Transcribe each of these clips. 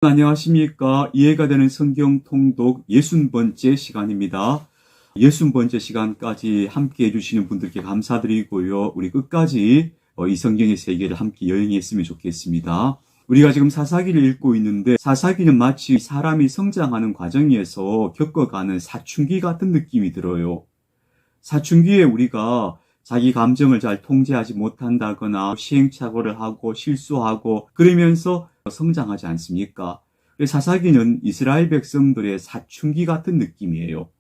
안녕하십니까. 이해가 되는 성경 통독 60번째 시간입니다. 60번째 시간까지 함께 해주시는 분들께 감사드리고요. 우리 끝까지 이 성경의 세계를 함께 여행했으면 좋겠습니다. 우리가 지금 사사기를 읽고 있는데, 사사기는 마치 사람이 성장하는 과정에서 겪어가는 사춘기 같은 느낌이 들어요. 사춘기에 우리가 자기 감정을 잘 통제하지 못한다거나 시행착오를 하고 실수하고 그러면서 성장하지 않습니까? 사사기는 이스라엘 백성들의 사춘기 같은 느낌이에요.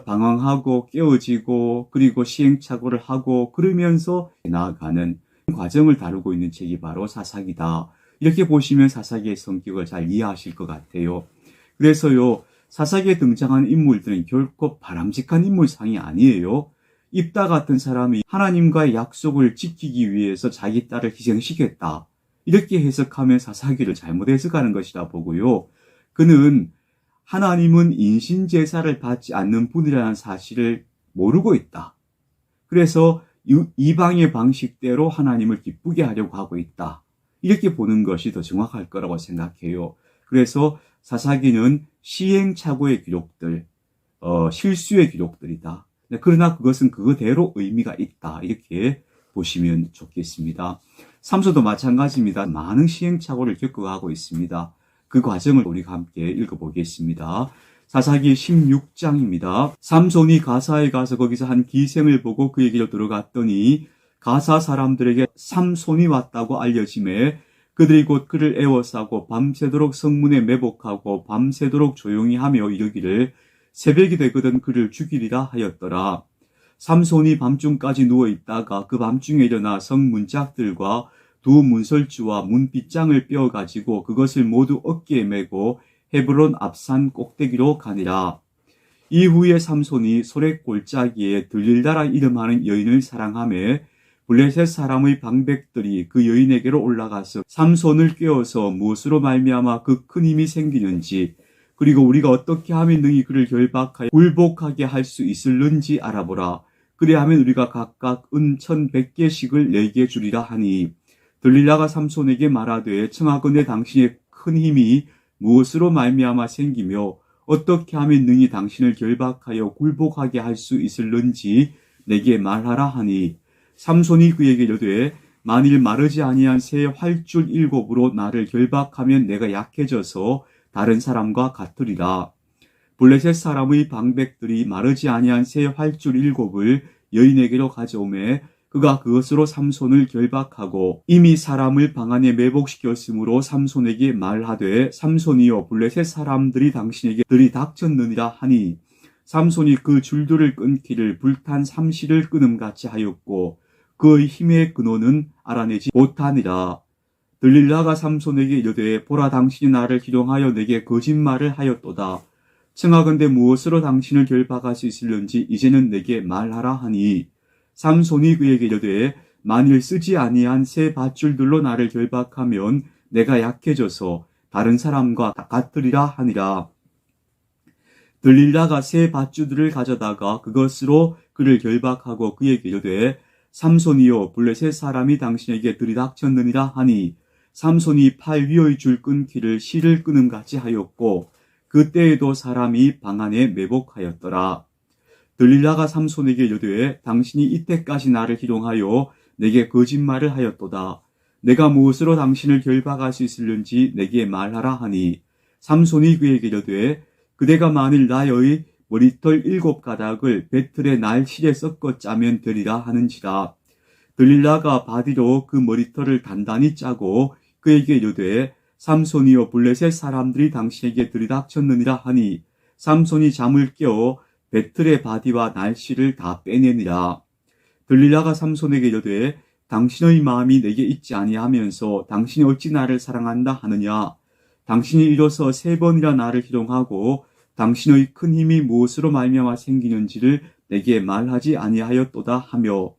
방황하고 깨어지고 그리고 시행착오를 하고 그러면서 나아가는 과정을 다루고 있는 책이 바로 사사기다. 이렇게 보시면 사사기의 성격을 잘 이해하실 것 같아요. 그래서요, 사사기에 등장하는 인물들은 결코 바람직한 인물상이 아니에요. 입다 같은 사람이 하나님과의 약속을 지키기 위해서 자기 딸을 희생시켰다. 이렇게 해석하면 사사기를 잘못 해석하는 것이라 보고요. 그는 하나님은 인신제사를 받지 않는 분이라는 사실을 모르고 있다. 그래서 이방의 방식대로 하나님을 기쁘게 하려고 하고 있다. 이렇게 보는 것이 더 정확할 거라고 생각해요. 그래서 사사기는 시행착오의 기록들, 실수의 기록들이다. 그러나 그것은 그거대로 의미가 있다. 이렇게 보시면 좋겠습니다. 삼손도 마찬가지입니다. 많은 시행착오를 겪어가고 있습니다. 그 과정을 우리가 함께 읽어보겠습니다. 사사기 16장입니다. 삼손이 가사에 가서 거기서 한 기생을 보고 그에게로 들어갔더니 가사 사람들에게 삼손이 왔다고 알려지매 그들이 곧 그를 애워싸고 밤새도록 성문에 매복하고 밤새도록 조용히 하며 이르기를 새벽이 되거든 그를 죽이리라 하였더라. 삼손이 밤중까지 누워있다가 그 밤중에 일어나 성문짝들과 두 문설주와 문빗장을 빼어가지고 그것을 모두 어깨에 메고 헤브론 앞산 꼭대기로 가니라. 이후에 삼손이 소렛 골짜기에 들릴다라 이름하는 여인을 사랑하며 블레셋 사람의 방백들이 그 여인에게로 올라가서 삼손을 꿰어서 무엇으로 말미암아 그 큰 힘이 생기는지 그리고 우리가 어떻게 하면 능히 그를 결박하여 굴복하게 할 수 있을는지 알아보라. 그리하면 우리가 각각 은 1,100개씩을 내게 주리라 하니 들릴라가 삼손에게 말하되 청하건대 당신의 큰 힘이 무엇으로 말미암아 생기며 어떻게 하면 능히 당신을 결박하여 굴복하게 할 수 있을는지 내게 말하라 하니 삼손이 그에게 이르되 만일 마르지 아니한 새 활줄 7으로 나를 결박하면 내가 약해져서 다른 사람과 같으리라. 블레셋 사람의 방백들이 마르지 아니한 새 활줄 7을 여인에게로 가져오매 그가 그것으로 삼손을 결박하고 이미 사람을 방 안에 매복시켰으므로 삼손에게 말하되 삼손이여 블레셋 사람들이 당신에게 들이닥쳤느니라 하니 삼손이 그 줄들을 끊기를 불탄 삼시를 끊음같이 하였고 그의 힘의 근원은 알아내지 못하니라. 들릴라가 삼손에게 이르되 보라 당신이 나를 기롱하여 내게 거짓말을 하였도다. 청하건대 무엇으로 당신을 결박할 수 있을는지 이제는 내게 말하라 하니 삼손이 그에게 이르되 만일 쓰지 아니한 새 밧줄들로 나를 결박하면 내가 약해져서 다른 사람과 같으리라 하니라. 들릴라가 새 밧줄들을 가져다가 그것으로 그를 결박하고 그에게 이르되 삼손이여 블레셋 사람이 당신에게 들이닥쳤느니라 하니 삼손이 팔 위의 줄 끊기를 실을 끊음같이 하였고 그때에도 사람이 방 안에 매복하였더라. 들릴라가 삼손에게 이르되 당신이 이때까지 나를 희롱하여 내게 거짓말을 하였도다. 내가 무엇으로 당신을 결박할 수 있을는지 내게 말하라 하니 삼손이 그에게 이르되 그대가 만일 나의 머리털 7가닥을 배틀의 날실에 섞어 짜면 되리라 하는지라. 들릴라가 바디로 그 머리털을 단단히 짜고 그에게 이르되 삼손이여 블레셋 사람들이 당신에게 들이닥쳤느니라 하니 삼손이 잠을 깨어 배틀의 바디와 날씨를 다 빼내니라. 들릴라가 삼손에게 이르되 당신의 마음이 내게 있지 아니하면서 당신이 어찌 나를 사랑한다 하느냐. 당신이 일어서 3번이나 나를 희롱하고 당신의 큰 힘이 무엇으로 말미암아 생기는지를 내게 말하지 아니하였도다 하며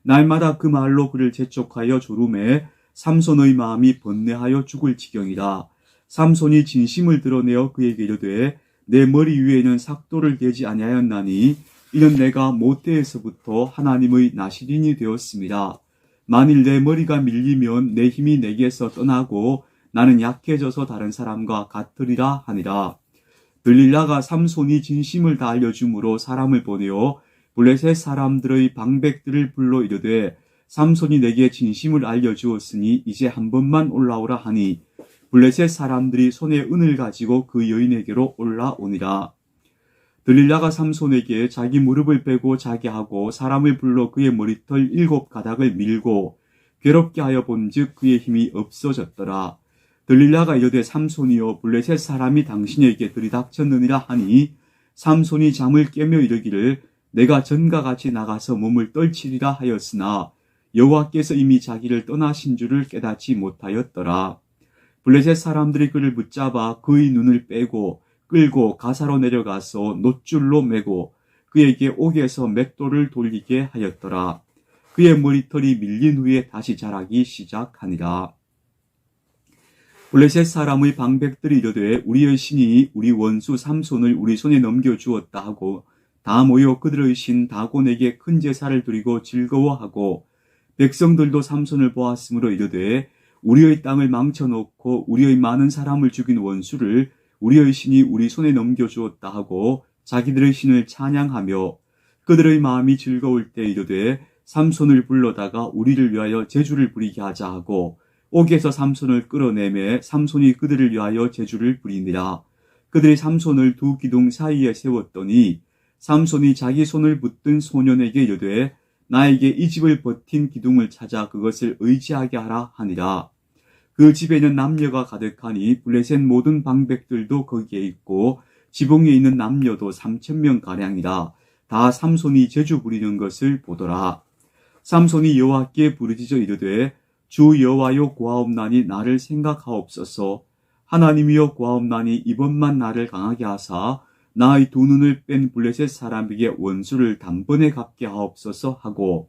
날마다 그 말로 그를 재촉하여 조rum해 삼손의 마음이 번뇌하여 죽을 지경이라. 삼손이 진심을 드러내어 그에게 이르되 내 머리 위에는 삭도를 대지 아니하였나니 이는 내가 모태에서부터 하나님의 나시린이 되었습니다. 만일 내 머리가 밀리면 내 힘이 내게서 떠나고 나는 약해져서 다른 사람과 같으리라 하니라. 들릴라가 삼손이 진심을 다 알려줌으로 사람을 보내어 블레셋 사람들의 방백들을 불러 이르되 삼손이 내게 진심을 알려주었으니 이제 한 번만 올라오라 하니 블레셋 사람들이 손에 은을 가지고 그 여인에게로 올라오니라. 들릴라가 삼손에게 자기 무릎을 빼고 자게 하고 사람을 불러 그의 머리털 7가닥을 밀고 괴롭게 하여 본즉 그의 힘이 없어졌더라. 들릴라가 이르되 삼손이여 블레셋 사람이 당신에게 들이닥쳤느니라 하니 삼손이 잠을 깨며 이르기를 내가 전과 같이 나가서 몸을 떨치리라 하였으나 여호와께서 이미 자기를 떠나신 줄을 깨닫지 못하였더라. 블레셋 사람들이 그를 붙잡아 그의 눈을 빼고 끌고 가사로 내려가서 놋줄로 매고 그에게 옥에서 맷돌을 돌리게 하였더라. 그의 머리털이 밀린 후에 다시 자라기 시작하니라. 블레셋 사람의 방백들이 이르되 우리의 신이 우리 원수 삼손을 우리 손에 넘겨주었다 하고 다 모여 그들의 신 다곤에게 큰 제사를 드리고 즐거워하고 백성들도 삼손을 보았으므로 이르되 우리의 땅을 망쳐놓고 우리의 많은 사람을 죽인 원수를 우리의 신이 우리 손에 넘겨주었다 하고 자기들의 신을 찬양하며 그들의 마음이 즐거울 때 이르되 삼손을 불러다가 우리를 위하여 제주를 부리게 하자 하고 옥에서 삼손을 끌어내매 삼손이 그들을 위하여 제주를 부리니라. 그들이 삼손을 두 기둥 사이에 세웠더니 삼손이 자기 손을 붙든 소년에게 이르되 나에게 이 집을 버틴 기둥을 찾아 그것을 의지하게 하라 하니라. 그 집에는 남녀가 가득하니 블레셋 모든 방백들도 거기에 있고 지붕에 있는 남녀도 3,000명가량이라. 다 삼손이 제주 부리는 것을 보더라. 삼손이 여호와께 부르짖어 이르되 주 여호와여 고하옵나니 나를 생각하옵소서. 하나님이여 고하옵나니 이번만 나를 강하게 하사 나의 두 눈을 뺀 블레셋 사람에게 원수를 단번에 갚게 하옵소서 하고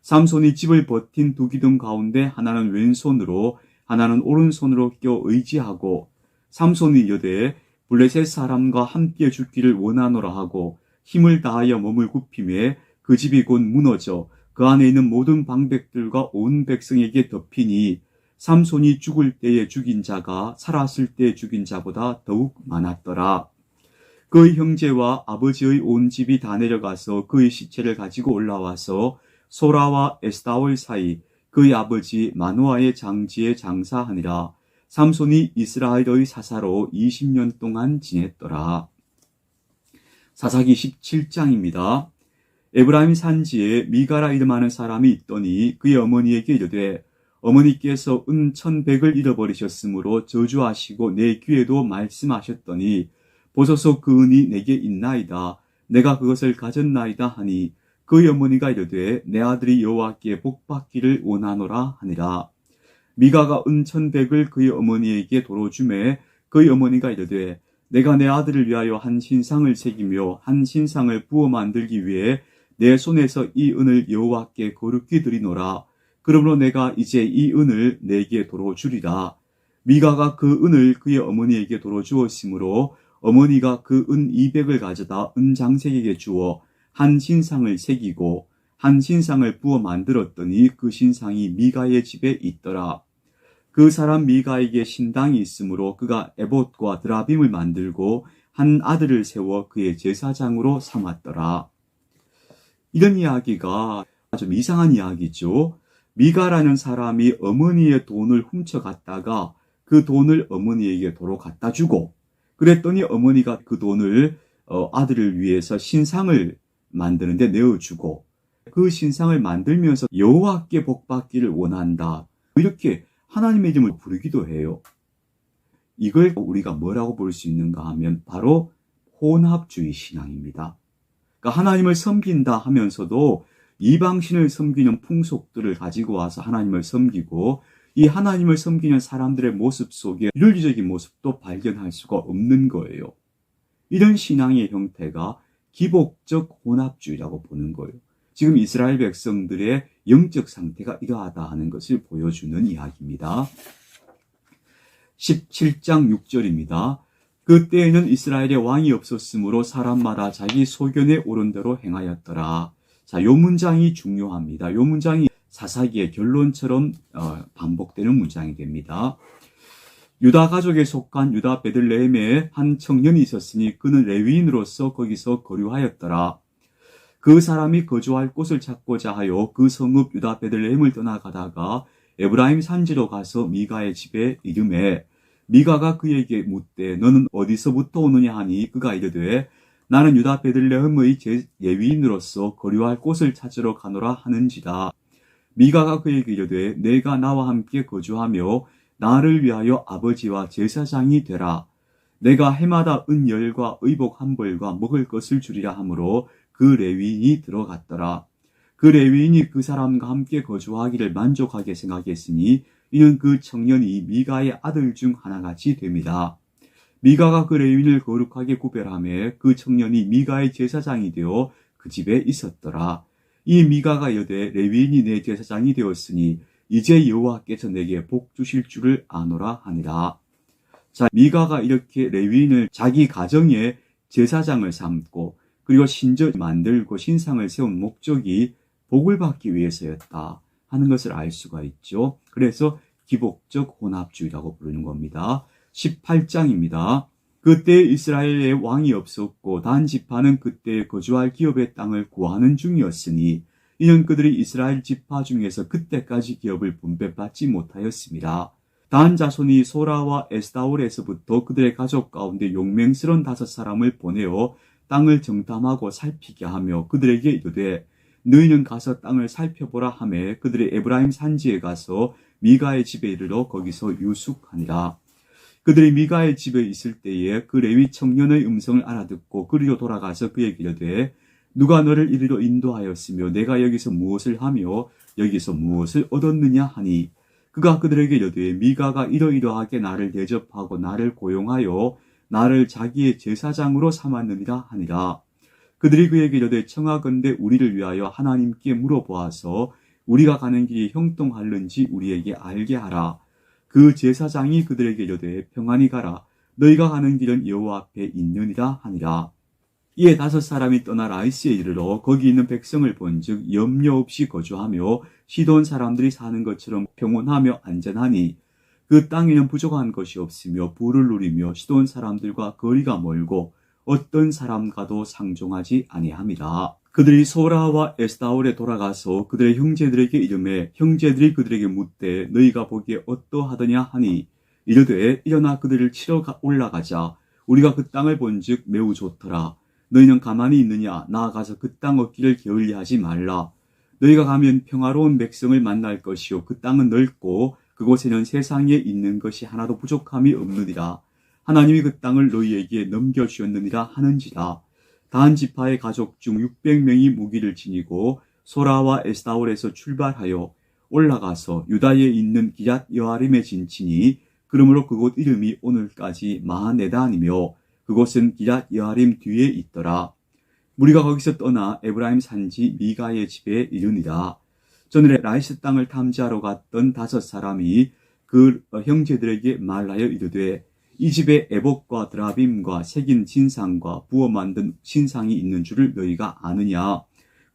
삼손이 집을 버틴 두 기둥 가운데 하나는 왼손으로 하나는 오른손으로 껴 의지하고 삼손이 이르되 블레셋 사람과 함께 죽기를 원하노라 하고 힘을 다하여 몸을 굽히매 그 집이 곧 무너져 그 안에 있는 모든 방백들과 온 백성에게 덮이니 삼손이 죽을 때에 죽인 자가 살았을 때 죽인 자보다 더욱 많았더라. 그의 형제와 아버지의 온 집이 다 내려가서 그의 시체를 가지고 올라와서 소라와 에스타올 사이 그의 아버지 마노아의 장지에 장사하니라. 삼손이 이스라엘의 사사로 20년 동안 지냈더라. 사사기 17장입니다. 에브라임 산지에 미가라 이름하는 사람이 있더니 그의 어머니에게 이르되 어머니께서 은 1,100을 잃어버리셨으므로 저주하시고 내 귀에도 말씀하셨더니 보소서 그 은이 내게 있나이다. 내가 그것을 가졌나이다 하니 그의 어머니가 이르되 내 아들이 여호와께 복받기를 원하노라 하니라. 미가가 은 1,100을 그의 어머니에게 도로 주매 그의 어머니가 이르되 내가 내 아들을 위하여 한 신상을 새기며 한 신상을 부어 만들기 위해 내 손에서 이 은을 여호와께 거룩히 드리노라. 그러므로 내가 이제 이 은을 내게 도로 주리라. 미가가 그 은을 그의 어머니에게 도로 주었으므로 어머니가 그 은 200을 가져다 은장색에게 주어 한 신상을 새기고 한 신상을 부어 만들었더니 그 신상이 미가의 집에 있더라. 그 사람 미가에게 신당이 있으므로 그가 에봇과 드라빔을 만들고 한 아들을 세워 그의 제사장으로 삼았더라. 이런 이야기가 좀 이상한 이야기죠. 미가라는 사람이 어머니의 돈을 훔쳐갔다가 그 돈을 어머니에게 도로 갖다 주고 그랬더니 어머니가 그 돈을 아들을 위해서 신상을 만드는데 내어주고 그 신상을 만들면서 여호와께 복받기를 원한다. 이렇게 하나님의 이름을 부르기도 해요. 이걸 우리가 뭐라고 볼 수 있는가 하면 바로 혼합주의 신앙입니다. 그러니까 하나님을 섬긴다 하면서도 이방신을 섬기는 풍속들을 가지고 와서 하나님을 섬기고 이 하나님을 섬기는 사람들의 모습 속에 윤리적인 모습도 발견할 수가 없는 거예요. 이런 신앙의 형태가 기복적 혼합주의라고 보는 거예요. 지금 이스라엘 백성들의 영적 상태가 이러하다 하는 것을 보여주는 이야기입니다. 17장 6절입니다. 그때에는 이스라엘에 왕이 없었으므로 사람마다 자기 소견에 오른 대로 행하였더라. 자, 요 문장이 중요합니다. 요 문장이 사사기의 결론처럼 반복되는 문장이 됩니다. 유다 가족에 속한 유다 베들레헴에 한 청년이 있었으니 그는 레위인으로서 거기서 거류하였더라. 그 사람이 거주할 곳을 찾고자 하여 그 성읍 유다 베들레헴을 떠나가다가 에브라임 산지로 가서 미가의 집에 이르매 미가가 그에게 묻되 너는 어디서부터 오느냐 하니 그가 이르되 나는 유다 베들레헴의 예위인으로서 거류할 곳을 찾으러 가노라 하는지라. 미가가 그에게 이르되 내가 나와 함께 거주하며 나를 위하여 아버지와 제사장이 되라. 내가 해마다 은열과 의복 한 벌과 먹을 것을 주리라 하므로 그 레위인이 들어갔더라. 그 레위인이 그 사람과 함께 거주하기를 만족하게 생각했으니 이는 그 청년이 미가의 아들 중 하나같이 됩니다. 미가가 그 레위인을 거룩하게 구별하며 그 청년이 미가의 제사장이 되어 그 집에 있었더라. 이 미가가 이르되 레위인이 내 제사장이 되었으니 이제 여호와께서 내게 복 주실 줄을 아노라 하니라. 자, 미가가 이렇게 레위인을 자기 가정의 제사장을 삼고 그리고 신전 만들고 신상을 세운 목적이 복을 받기 위해서였다 하는 것을 알 수가 있죠. 그래서 기복적 혼합주의라고 부르는 겁니다. 18장입니다. 그때 이스라엘에 왕이 없었고 단 지파는 그때 거주할 기업의 땅을 구하는 중이었으니 이는 그들이 이스라엘 지파 중에서 그때까지 기업을 분배받지 못하였습니다. 단 자손이 소라와 에스다올에서부터 그들의 가족 가운데 용맹스러운 5사람을 보내어 땅을 정탐하고 살피게 하며 그들에게 이르되 너희는 가서 땅을 살펴보라 하며 그들의 에브라임 산지에 가서 미가의 집에 이르러 거기서 유숙하니라. 그들이 미가의 집에 있을 때에 그 레위 청년의 음성을 알아듣고 그리로 돌아가서 그에게 이르되 누가 너를 이리로 인도하였으며 내가 여기서 무엇을 하며 여기서 무엇을 얻었느냐 하니 그가 그들에게 이르되 미가가 이러이러하게 나를 대접하고 나를 고용하여 나를 자기의 제사장으로 삼았느니라 하니라. 그들이 그에게 이르되 청하건대 우리를 위하여 하나님께 물어보아서 우리가 가는 길이 형통할는지 우리에게 알게 하라. 그 제사장이 그들에게 이르되 평안히 가라. 너희가 가는 길은 여호와 앞에 있느니라 하니라. 이에 5사람이 떠나 라이스에 이르러 거기 있는 백성을 본즉 염려 없이 거주하며 시돈 사람들이 사는 것처럼 평온하며 안전하니 그 땅에는 부족한 것이 없으며 부를 누리며 시돈 사람들과 거리가 멀고 어떤 사람과도 상종하지 아니함이라. 그들이 소라와 에스다올에 돌아가서 그들의 형제들에게 이르매 형제들이 그들에게 묻되 너희가 보기에 어떠하더냐 하니 이르되 일어나 그들을 치러 올라가자. 우리가 그 땅을 본즉 매우 좋더라. 너희는 가만히 있느냐? 나아가서 그 땅 얻기를 게을리하지 말라. 너희가 가면 평화로운 백성을 만날 것이요 그 땅은 넓고 그곳에는 세상에 있는 것이 하나도 부족함이 없느니라. 하나님이 그 땅을 너희에게 넘겨주었느니라 하는지라. 단 지파의 가족 중 600명이 무기를 지니고 소라와 에스다올에서 출발하여 올라가서 유다에 있는 기쟇 여아림에 진치니 그러므로 그곳 이름이 오늘까지 마하네단이며 그곳은 기쟇 여아림 뒤에 있더라. 우리가 거기서 떠나 에브라임 산지 미가의 집에 이르니라. 전에 라이스 땅을 탐지하러 갔던 5사람이 그 형제들에게 말하여 이르되 이 집에 에봇과 드라빔과 새긴 신상과 부어 만든 신상이 있는 줄을 너희가 아느냐.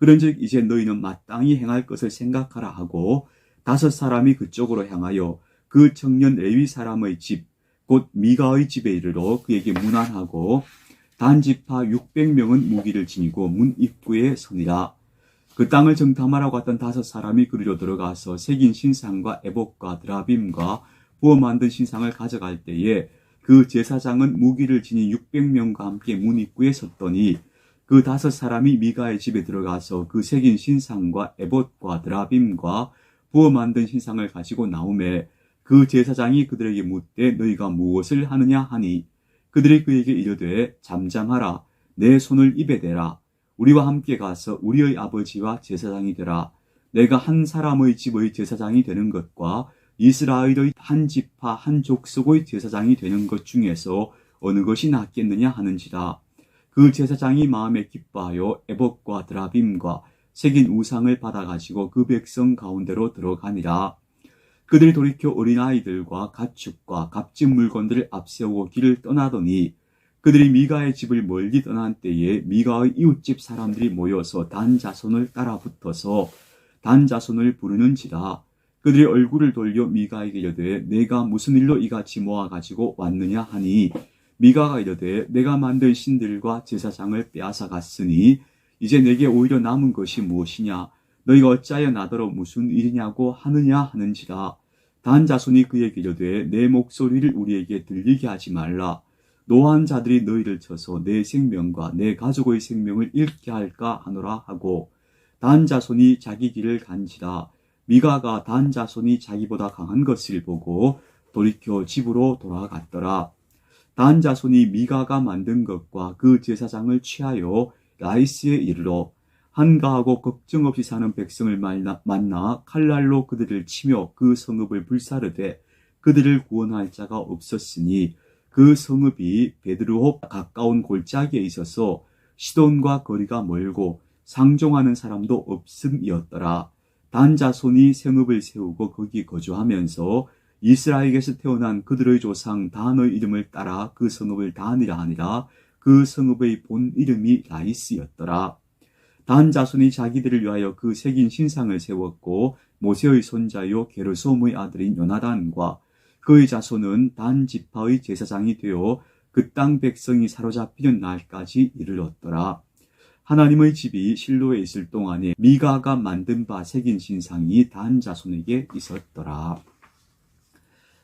그런즉 이제 너희는 마땅히 행할 것을 생각하라 하고 5사람이 그쪽으로 향하여 그 청년 레위 사람의 집 곧 미가의 집에 이르러 그에게 문안하고 단지파 600명은 무기를 지니고 문 입구에 서니라. 그 땅을 정탐하러 갔던 5사람이 그리로 들어가서 새긴 신상과 에봇과 드라빔과 부어 만든 신상을 가져갈 때에 그 제사장은 무기를 지닌 600명과 함께 문 입구에 섰더니 그 5사람이 미가의 집에 들어가서 그 새긴 신상과 에봇과 드라빔과 부어 만든 신상을 가지고 나오매 그 제사장이 그들에게 묻되 너희가 무엇을 하느냐 하니 그들이 그에게 이르되 잠잠하라. 내 손을 입에 대라. 우리와 함께 가서 우리의 아버지와 제사장이 되라. 내가 한 사람의 집의 제사장이 되는 것과 이스라엘의 한 지파 한 족속의 제사장이 되는 것 중에서 어느 것이 낫겠느냐 하는지라. 그 제사장이 마음에 기뻐하여 에봇과 드라빔과 새긴 우상을 받아가지고 그 백성 가운데로 들어가니라. 그들이 돌이켜 어린아이들과 가축과 값진 물건들을 앞세우고 길을 떠나더니 그들이 미가의 집을 멀리 떠난 때에 미가의 이웃집 사람들이 모여서 단 자손을 따라 붙어서 단 자손을 부르는지라. 그들이 얼굴을 돌려 미가에게 이르되 내가 무슨 일로 이같이 모아가지고 왔느냐 하니 미가가 이르되 내가 만든 신들과 제사장을 빼앗아 갔으니 이제 내게 오히려 남은 것이 무엇이냐 너희가 어찌하여 나더러 무슨 일이냐고 하느냐 하는지라. 단 자손이 그에게 이르되 내 목소리를 우리에게 들리게 하지 말라. 노한 자들이 너희를 쳐서 내 생명과 내 가족의 생명을 잃게 할까 하노라 하고 단 자손이 자기 길을 간지라. 미가가 단 자손이 자기보다 강한 것을 보고 돌이켜 집으로 돌아갔더라. 단 자손이 미가가 만든 것과 그 제사장을 취하여 라이스에 이르러 한가하고 걱정 없이 사는 백성을 만나 칼날로 그들을 치며 그 성읍을 불사르되 그들을 구원할 자가 없었으니 그 성읍이 베드르홉 가까운 골짜기에 있어서 시돈과 거리가 멀고 상종하는 사람도 없음이었더라. 단 자손이 성읍을 세우고 거기 거주하면서 이스라엘에게서 태어난 그들의 조상 단의 이름을 따라 그 성읍을 단이라 하니라. 그 성읍의 본 이름이 라이스였더라. 단 자손이 자기들을 위하여 그 새긴 신상을 세웠고 모세의 손자요 게르솜의 아들인 요나단과 그의 자손은 단 지파의 제사장이 되어 그 땅 백성이 사로잡히는 날까지 이르렀더라. 하나님의 집이 실로에 있을 동안에 미가가 만든 바 새긴 신상이 단 자손에게 있었더라.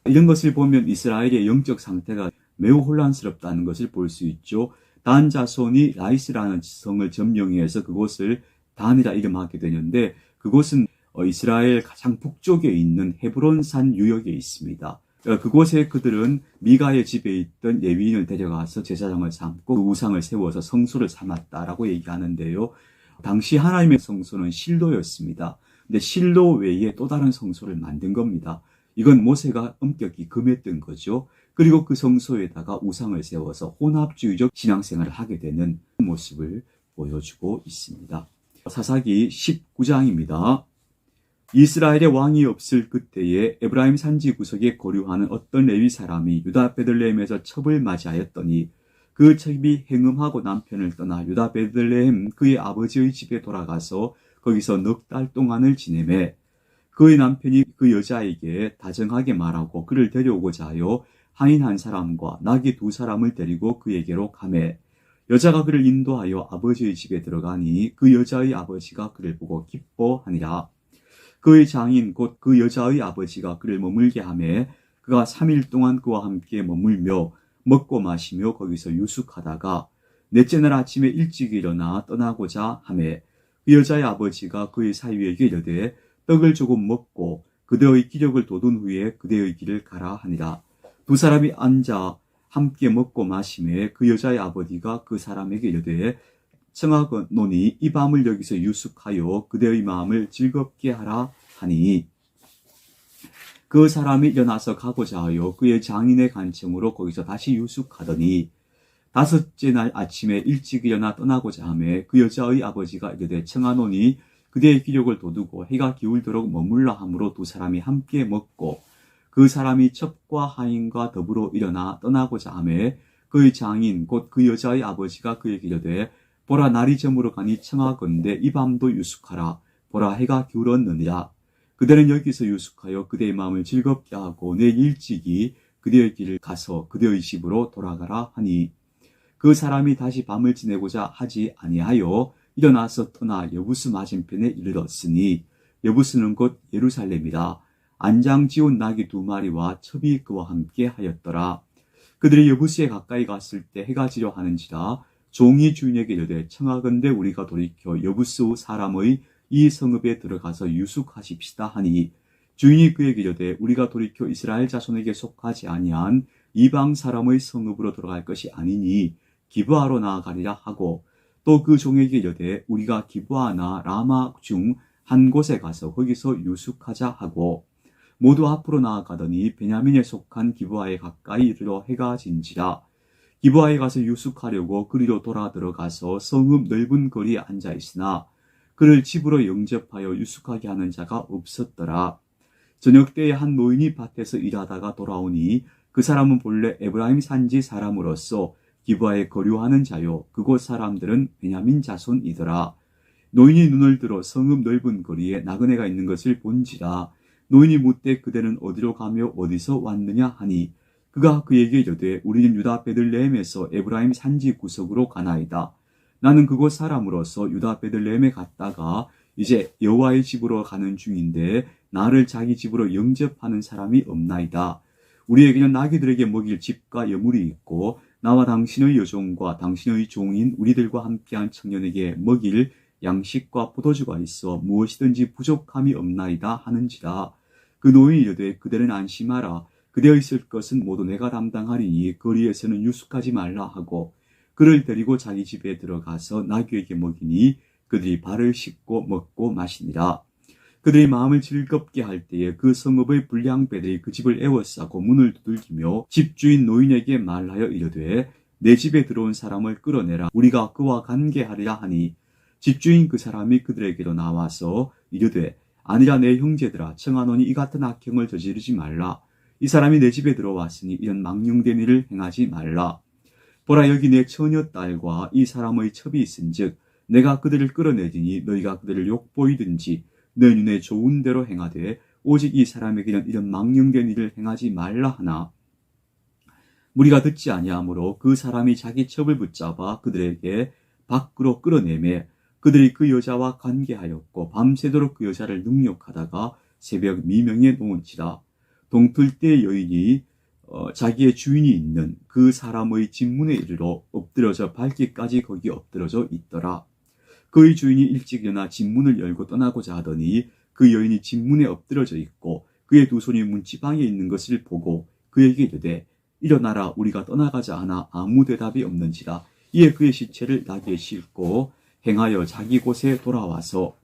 이런 것을 보면 이스라엘의 영적 상태가 매우 혼란스럽다는 것을 볼 수 있죠. 단 자손이 라이스라는 성을 점령해서 그곳을 단이라 이름하게 되는데 그곳은 이스라엘 가장 북쪽에 있는 헤브론산 유역에 있습니다. 그곳에 그들은 미가의 집에 있던 레위인을 데려가서 제사장을 삼고 그 우상을 세워서 성소를 삼았다라고 얘기하는데요. 당시 하나님의 성소는 실로였습니다. 근데 실로 외에 또 다른 성소를 만든 겁니다. 이건 모세가 엄격히 금했던 거죠. 그리고 그 성소에다가 우상을 세워서 혼합주의적 신앙생활을 하게 되는 모습을 보여주고 있습니다. 사사기 19장입니다. 이스라엘의 왕이 없을 그때에 에브라임 산지 구석에 거류하는 어떤 레위 사람이 유다 베들레헴에서 첩을 맞이하였더니 그 첩이 행음하고 남편을 떠나 유다 베들레헴 그의 아버지의 집에 돌아가서 거기서 넉 달 동안을 지내매 그의 남편이 그 여자에게 다정하게 말하고 그를 데려오고자 하여 하인 한 사람과 나귀 2사람을 데리고 그에게로 가매 여자가 그를 인도하여 아버지의 집에 들어가니 그 여자의 아버지가 그를 보고 기뻐하니라. 그의 장인 곧 그 여자의 아버지가 그를 머물게 하매 그가 3일 동안 그와 함께 머물며 먹고 마시며 거기서 유숙하다가 넷째 날 아침에 일찍 일어나 떠나고자 하매 그 여자의 아버지가 그의 사위에게 이르되 떡을 조금 먹고 그대의 기력을 돋운 후에 그대의 길을 가라 하니라. 2사람이 앉아 함께 먹고 마시매 그 여자의 아버지가 그 사람에게 이르되 청하노니 이 밤을 여기서 유숙하여 그대의 마음을 즐겁게 하라 하니 그 사람이 일어나서 가고자 하여 그의 장인의 간청으로 거기서 다시 유숙하더니 5째 날 아침에 일찍 일어나 떠나고자 하매 그 여자의 아버지가 이르되 청하노니 그대의 기력을 돋우고 해가 기울도록 머물라 하므로 2사람이 함께 먹고 그 사람이 첩과 하인과 더불어 일어나 떠나고자 하매 그의 장인 곧 그 여자의 아버지가 그에게 이르되 보라 날이 저물어 가니 청하건대 이 밤도 유숙하라. 보라 해가 기울었느니라. 그대는 여기서 유숙하여 그대의 마음을 즐겁게 하고 내일 일찍이 그대의 길을 가서 그대의 집으로 돌아가라 하니 그 사람이 다시 밤을 지내고자 하지 아니하여 일어나서 떠나 여부스 맞은편에 이르렀으니 여부스는 곧 예루살렘이라. 안장 지운 나귀 2마리와 첩이 그와 함께 하였더라. 그들이 여부스에 가까이 갔을 때 해가 지려 하는지라. 종이 주인에게 이르되 청하건대 우리가 돌이켜 여부스 사람의 이 성읍에 들어가서 유숙하십시다 하니 주인이 그에게 이르되 우리가 돌이켜 이스라엘 자손에게 속하지 아니한 이방 사람의 성읍으로 들어갈 것이 아니니 기브아로 나아가리라 하고 또 그 종에게 이르되 우리가 기브아나 라마 중 한 곳에 가서 거기서 유숙하자 하고 모두 앞으로 나아가더니 베냐민에 속한 기브아에 가까이 이르러 해가 진지라. 기브아에 가서 유숙하려고 그리로 돌아 들어가서 성읍 넓은 거리에 앉아 있으나 그를 집으로 영접하여 유숙하게 하는 자가 없었더라. 저녁 때에 한 노인이 밭에서 일하다가 돌아오니 그 사람은 본래 에브라임 산지 사람으로서 기브아에 거류하는 자요 그곳 사람들은 베냐민 자손이더라. 노인이 눈을 들어 성읍 넓은 거리에 나그네가 있는 것을 본지라. 노인이 묻되 그대는 어디로 가며 어디서 왔느냐 하니 그가 그에게 이르되 우리는 유다 베들레헴에서 에브라임 산지 구석으로 가나이다. 나는 그곳 사람으로서 유다 베들레헴에 갔다가 이제 여호와의 집으로 가는 중인데 나를 자기 집으로 영접하는 사람이 없나이다. 우리에게는 나귀들에게 먹일 집과 여물이 있고 나와 당신의 여종과 당신의 종인 우리들과 함께한 청년에게 먹일 양식과 포도주가 있어 무엇이든지 부족함이 없나이다 하는지라. 그 노인이 이르되 그대는 안심하라. 그대의 있을 것은 모두 내가 담당하리니 거리에서는 유숙하지 말라 하고 그를 데리고 자기 집에 들어가서 나귀에게 먹이니 그들이 발을 씻고 먹고 마시니라. 그들이 마음을 즐겁게 할 때에 그 성읍의 불량배들이 그 집을 에워싸고 문을 두들기며 집주인 노인에게 말하여 이르되 내 집에 들어온 사람을 끌어내라. 우리가 그와 관계하리라 하니 집주인 그 사람이 그들에게로 나와서 이르되 아니라 내 형제들아 청하노니 이 같은 악행을 저지르지 말라. 이 사람이 내 집에 들어왔으니 이런 망령된 일을 행하지 말라. 보라 여기 내 처녀 딸과 이 사람의 첩이 있은즉 내가 그들을 끌어내리니 너희가 그들을 욕보이든지 내 눈에 좋은 대로 행하되 오직 이 사람에게는 이런 망령된 일을 행하지 말라 하나 무리가 듣지 아니하므로 그 사람이 자기 첩을 붙잡아 그들에게 밖으로 끌어내매 그들이 그 여자와 관계하였고 밤새도록 그 여자를 능욕하다가 새벽 미명에 놓은지라. 동틀 때 여인이 자기의 주인이 있는 그 사람의 집문에 이르러 엎드려져 밟기까지 거기 엎드려져 있더라. 그의 주인이 일찍 일어나 집문을 열고 떠나고자 하더니 그 여인이 집문에 엎드려져 있고 그의 두 손이 문지방에 있는 것을 보고 그에게 이르되 일어나라 우리가 떠나가자 하나 아무 대답이 없는지라. 이에 그의 시체를 나귀에 싣고 행하여 자기 곳에 돌아와서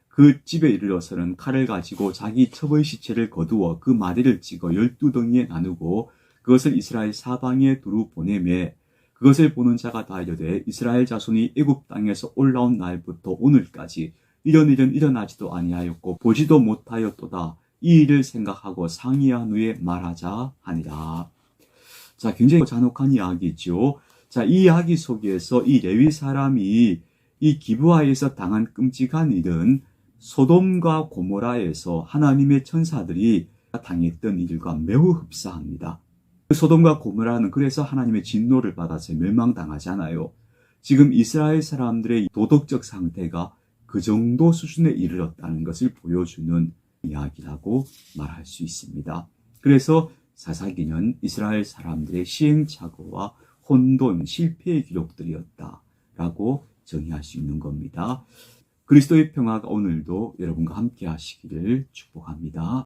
그 집에 이르러서는 칼을 가지고 자기 첩의 시체를 거두어 그 마디를 찍어 12덩이에 나누고 그것을 이스라엘 사방에 두루 보내매 그것을 보는 자가 다 이르되 이스라엘 자손이 애굽 땅에서 올라온 날부터 오늘까지 이런 일은 일어나지도 아니하였고 보지도 못하였도다. 이 일을 생각하고 상의한 후에 말하자 하니라. 자, 굉장히 잔혹한 이야기죠. 자, 이 이야기 속에서 이 레위 사람이 이 기브아에서 당한 끔찍한 일은 소돔과 고모라에서 하나님의 천사들이 당했던 일과 매우 흡사합니다. 소돔과 고모라는 그래서 하나님의 진노를 받아서 멸망당하잖아요. 지금 이스라엘 사람들의 도덕적 상태가 그 정도 수준에 이르렀다는 것을 보여주는 이야기라고 말할 수 있습니다. 그래서 사사기는 이스라엘 사람들의 시행착오와 혼돈, 실패의 기록들이었다라고 정의할 수 있는 겁니다. 그리스도의 평화가 오늘도 여러분과 함께 하시기를 축복합니다.